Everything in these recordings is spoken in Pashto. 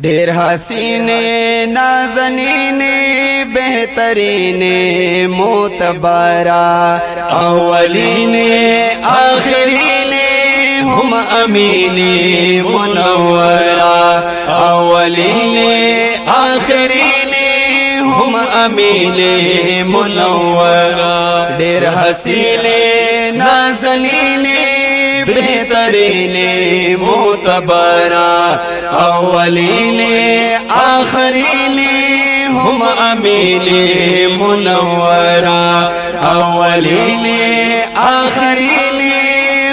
ډېر حسینه نازنینه بهترینه معتبرا اولینه آخرینه هم امینه منورا اولینه آخرینه هم امینه منورا ډېر حسینه نازنینه بهترین معتبرا اولین آخرین هم امین منورا اولین آخرین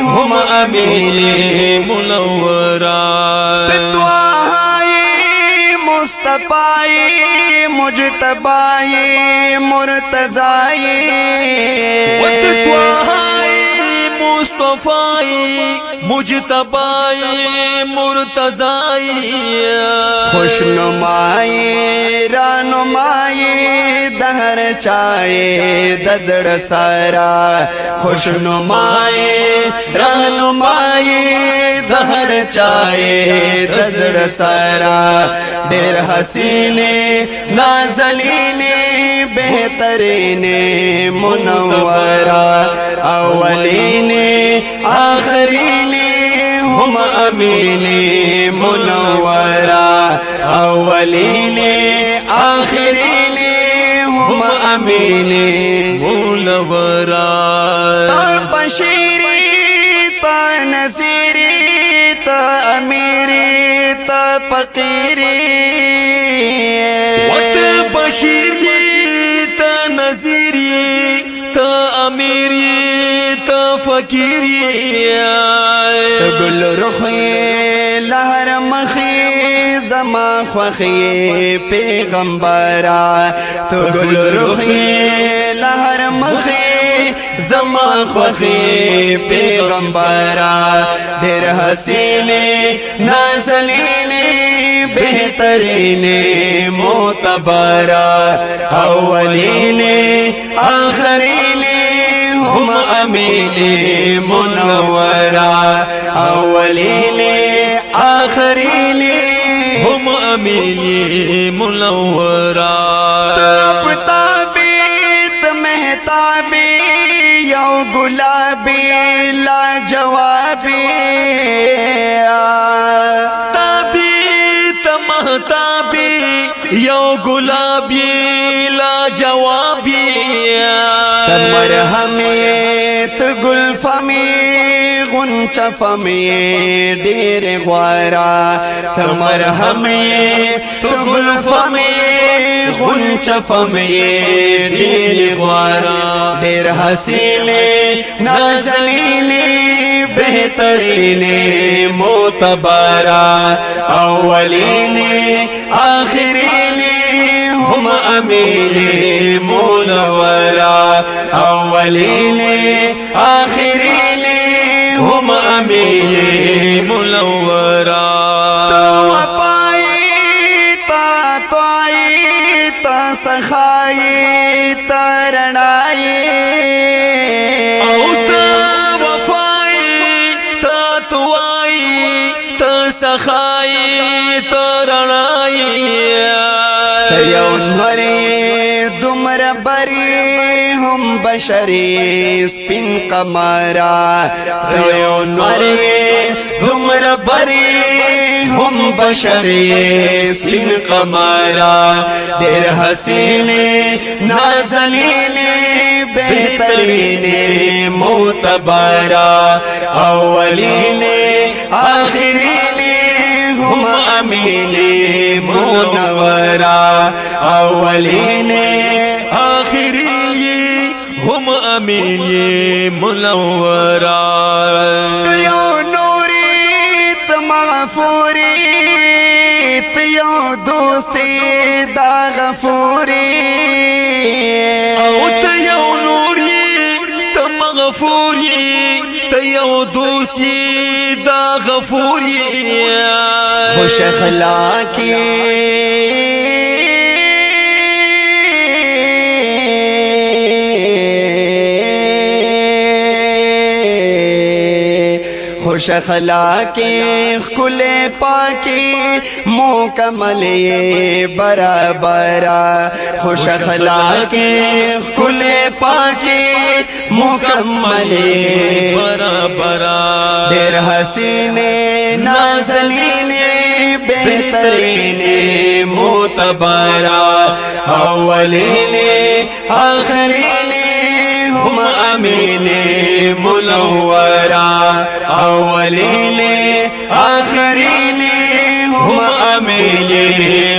هم امین منورا تطوہائی مصطفی مجتبائی مرتضائی مصطفی مجتبی مرتضی خوش نمائی رانمائی دہر چائے دزڑ سارا خوش نمائی رانمائی دہر چائے دزڑ سارا ډېر حسین نازنین بہترین منورا اولین آخرین هم امین منورا اولین آخرین هم امین منورا تا بشیری تا نصیری تا امیری تا فقیری وت بشیری تا نصیری تا امیری تا فقیری گل رخی لہر مخی زما خوخی پیغمبرا تو گل رخی لہر مخی زما خوخی پیغمبرا ډېر حسین نازنین بہترین معتبرا اولین آخرین هم امین منورا اولین آخرین هم امین منورا تاب تابیت مہتابی یو گلابی لا جوابی تابیت مہتابی یو گلابی لا جوابی مرحمیت گل فمی غنچ فمی ډېر غوارا مرحمیت گل فمی غنچ فمی ډېر غوارا ډېر حسین نازنین بہترین معتبرا اولین آخرین هم امین منورا اولین آخرین هم امین منورا تو پائی تا توائی تا سخائی تا رنائی او تا وفائی تا توائی تا سخائی تا رنائی یون مری دمر بری هم بشری سپین قمرا یون مری دمر بری هم بشری سپین قمرا ډېر حسین نازنین بہترین معتبرا اولین آخرین هم امین منورا اولین آخرین هم امین منورا تیو نوری تمغفوری تیو دوستی دا غفوری او تیو نوری تمغفوری تیو دوستی دا غفوری خوش اخلاقی खुश अखलाकी खुले पाकी मुकम्मल ये बराबरा खुश अखलाकी खुले पाकी मुकम्मल ये बराबरा देर हसीने नाज़नीने बेहतरीने मोतबरा अव्वलीने आखिरीने हम अमीने मुनव्वरा अव्वलीने आखिरीने हम अमीने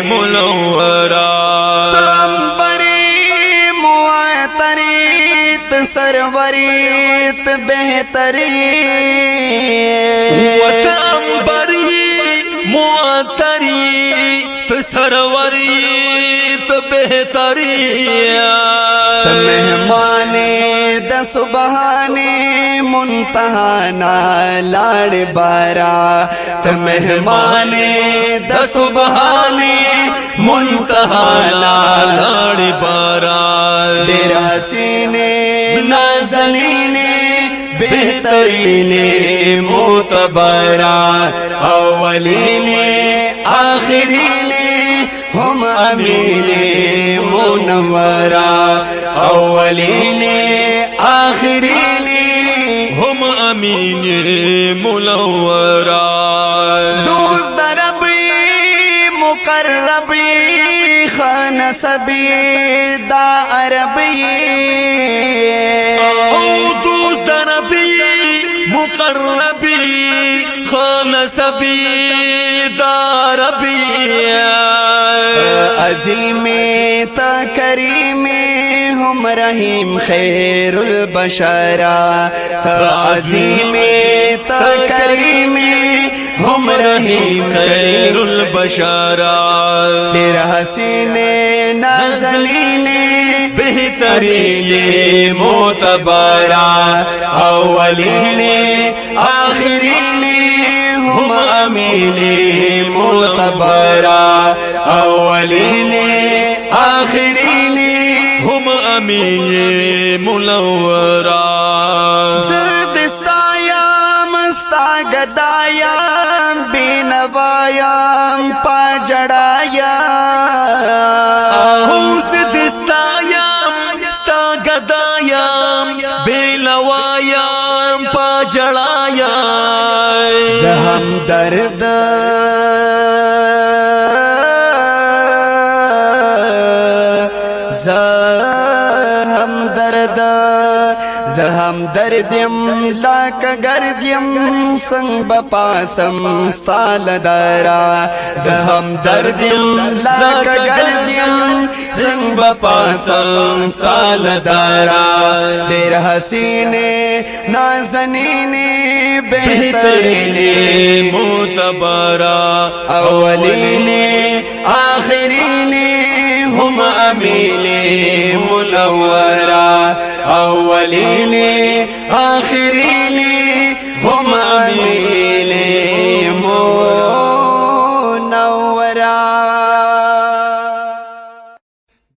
मुनव्वरा सरवरीत बेहतरी अंबरी मुअतरी सरवरीत बेहतरी मेहमाने द सुबहाने मुंतहाना लाड़ बारा मेहमाने द सुबहाने मुंतहाना लाड़ बारा देर हसीने नाज़नीने बेहतरीने मोतबरा अव्वलीने आखिरीने हम अमीने मुनव्वरा अव्वलीने आखिरीने हम अमीने मुनव्वरा दोस्त रबी मुकर्रबी खानसबी दा अरबी दोस्त रबी मुकर्रबी खानसबी दा रबी अज़ीमे तकरीमे हम रहीम खैरुल बशरा अज़ीमे तकरीमे हम रहीम खैरुल बशरा देर हसीने नाज़नीने बेहतरीने मोतबरा अव्वलीने आखिरीने हम अमीने मुतबरा अव्वलीने आखिरीने हम अमीने मुनव्वरा ज़िदस्तायाम स्तागदायाम बेनवायाम पाजड़ायाम ज़िदस्तायाम स्तागदायाम बेलवायाम पाजड़ायाम ज़हम दर्द ज़हम दर्द्यम लाक गर्द्यम संग बपासम स्ताल दरा ज़हम दर्द्यम लाक गर्द्यम संग बपासम स्ताल दरा देर हसीने नाज़नीने बेहतरीने मोतबरा अव्वलीने आखिरीने हम अमीने मुनव्वरा अव्वलीने आखिरीने